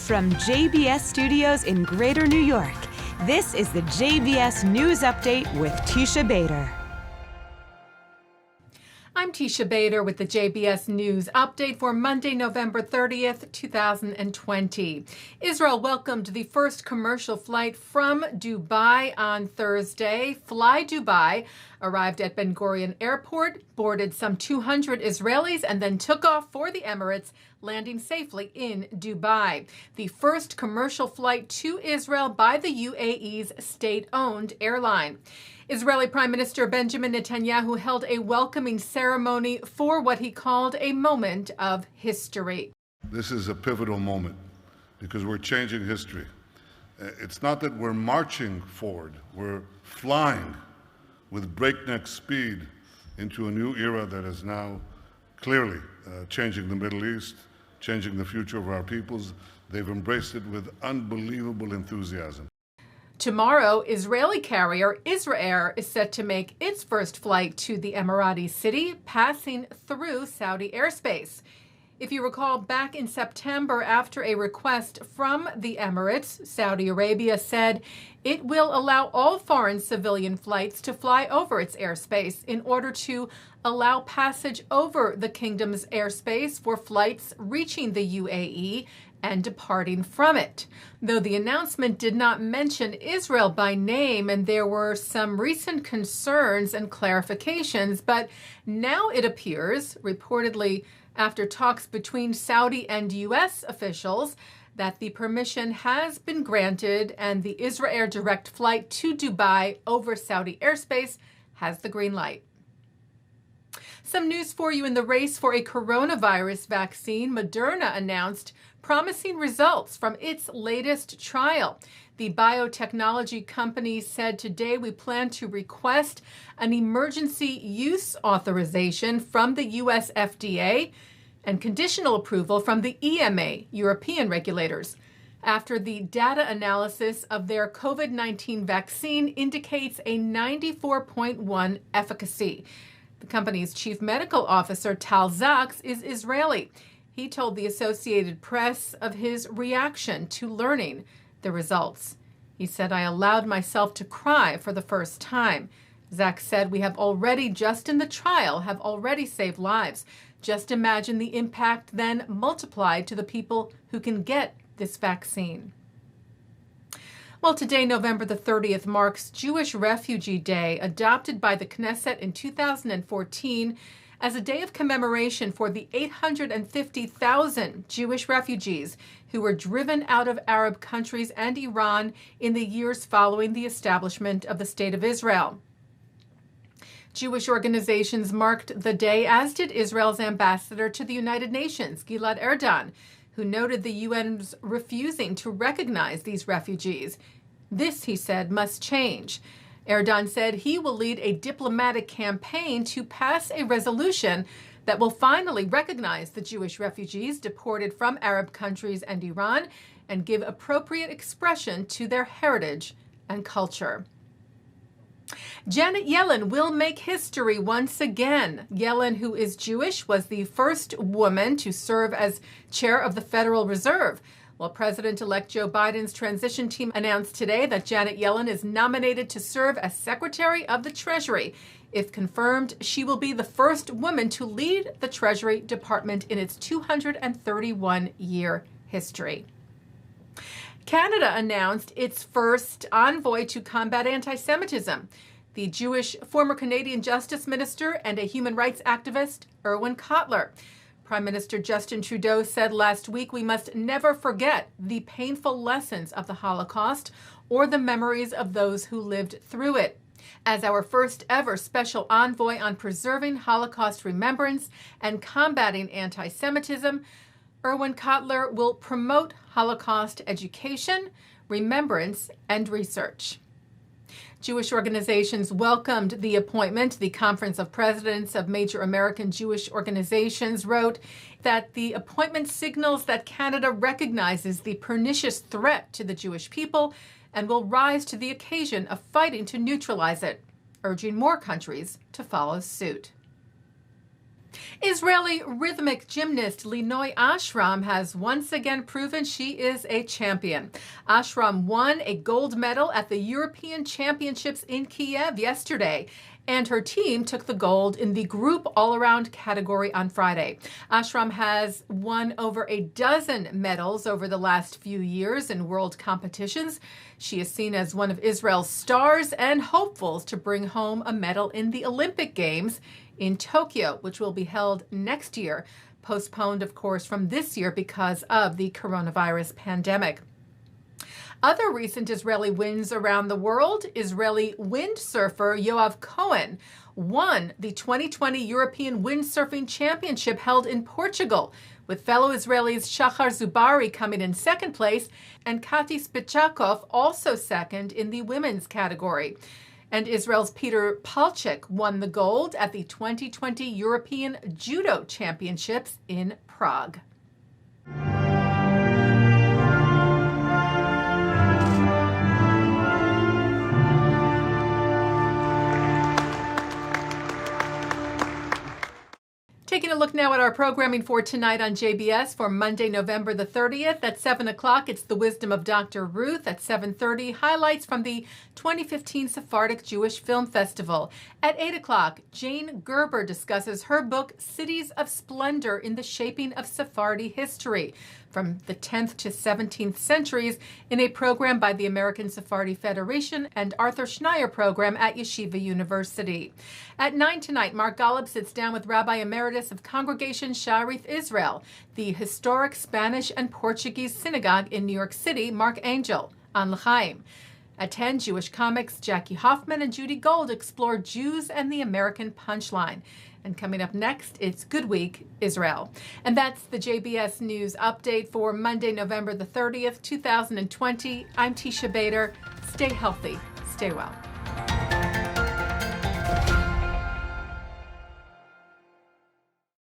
From JBS Studios in Greater New York, this is the JBS News Update with Teisha Bader. I'm Teisha Bader with the JBS News Update for Monday, November 30th, 2020. Israel welcomed the first commercial flight from Dubai on Thursday. Fly Dubai arrived at Ben Gurion Airport, boarded some 200 Israelis, and then took off for the Emirates, landing safely in Dubai. The first commercial flight to Israel by the UAE's state-owned airline. Israeli Prime Minister Benjamin Netanyahu held a welcoming ceremony for what he called a moment of history. This is a pivotal moment because we're changing history. It's not that we're marching forward, we're flying with breakneck speed into a new era that is now clearly changing the Middle East, changing the future of our peoples. They've embraced it with unbelievable enthusiasm. Tomorrow, Israeli carrier Israel is set to make its first flight to the Emirati city, passing through Saudi airspace. If you recall, back in September, after a request from the Emirates, Saudi Arabia said it will allow all foreign civilian flights to fly over its airspace in order to allow passage over the kingdom's airspace for flights reaching the UAE and departing from it. Though the announcement did not mention Israel by name, and there were some recent concerns and clarifications, but now it appears, reportedly after talks between Saudi and U.S. officials, that the permission has been granted and the Israel direct flight to Dubai over Saudi airspace has the green light. Some news for you in the race for a coronavirus vaccine. Moderna announced promising results from its latest trial. The biotechnology company said today we plan to request an emergency use authorization from the U.S. FDA and conditional approval from the EMA, European regulators, after the data analysis of their COVID-19 vaccine indicates a 94.1 efficacy. The company's chief medical officer, Tal Zaks, is Israeli. He told the Associated Press of his reaction to learning the results. He said, "I allowed myself to cry for the first time." Zaks said, "We have already, just in the trial, have already saved lives. Just imagine the impact then multiplied to the people who can get this vaccine." Well, today, November the 30th, marks Jewish Refugee Day, adopted by the Knesset in 2014 as a day of commemoration for the 850,000 Jewish refugees who were driven out of Arab countries and Iran in the years following the establishment of the State of Israel. Jewish organizations marked the day, as did Israel's ambassador to the United Nations, Gilad Erdan, who noted the UN's refusing to recognize these refugees. This, he said, must change. Erdan said he will lead a diplomatic campaign to pass a resolution that will finally recognize the Jewish refugees deported from Arab countries and Iran and give appropriate expression to their heritage and culture. Janet Yellen will make history once again. Yellen, who is Jewish, was the first woman to serve as chair of the Federal Reserve. Well, President-elect Joe Biden's transition team announced today that Janet Yellen is nominated to serve as Secretary of the Treasury. If confirmed, she will be the first woman to lead the Treasury Department in its 231-year history. Canada announced its first envoy to combat anti-Semitism. The Jewish former Canadian Justice Minister and a human rights activist, Erwin Cotler. Prime Minister Justin Trudeau said last week we must never forget the painful lessons of the Holocaust or the memories of those who lived through it. As our first ever special envoy on preserving Holocaust remembrance and combating anti-Semitism, Erwin Cotler will promote Holocaust education, remembrance, and research. Jewish organizations welcomed the appointment. The Conference of Presidents of Major American Jewish Organizations wrote that the appointment signals that Canada recognizes the pernicious threat to the Jewish people and will rise to the occasion of fighting to neutralize it, urging more countries to follow suit. Israeli rhythmic gymnast Linoy Ashram has once again proven she is a champion. Ashram won a gold medal at the European Championships in Kiev yesterday, and her team took the gold in the group all-around category on Friday. Ashram has won over a dozen medals over the last few years in world competitions. She is seen as one of Israel's stars and hopefuls to bring home a medal in the Olympic Games in Tokyo, which will be held next year, postponed, of course, from this year because of the coronavirus pandemic. Other recent Israeli wins around the world: Israeli windsurfer Yoav Cohen won the 2020 European Windsurfing Championship held in Portugal, with fellow Israelis Shachar Zubari coming in second place and Kati Spichakov also second in the women's category. And Israel's Peter Palchik won the gold at the 2020 European Judo Championships in Prague. Taking a look now at our programming for tonight on JBS for Monday, November the 30th. At 7 o'clock, it's The Wisdom of Dr. Ruth. At 7:30, highlights from the 2015 Sephardic Jewish Film Festival. At 8 o'clock, Jane Gerber discusses her book, Cities of Splendor in the Shaping of Sephardi History, from the 10th to 17th centuries, in a program by the American Sephardi Federation and Arthur Schneier program at Yeshiva University. At 9 tonight, Mark Golub sits down with Rabbi Emeritus of Congregation Sharith Israel, the historic Spanish and Portuguese synagogue in New York City, Mark Angel, on L'chaim. At 10, Jewish comics Jackie Hoffman and Judy Gold explore Jews and the American punchline. And coming up next, it's Good Week, Israel. And that's the JBS News Update for Monday, November the 30th, 2020. I'm Teisha Bader. Stay healthy. Stay well.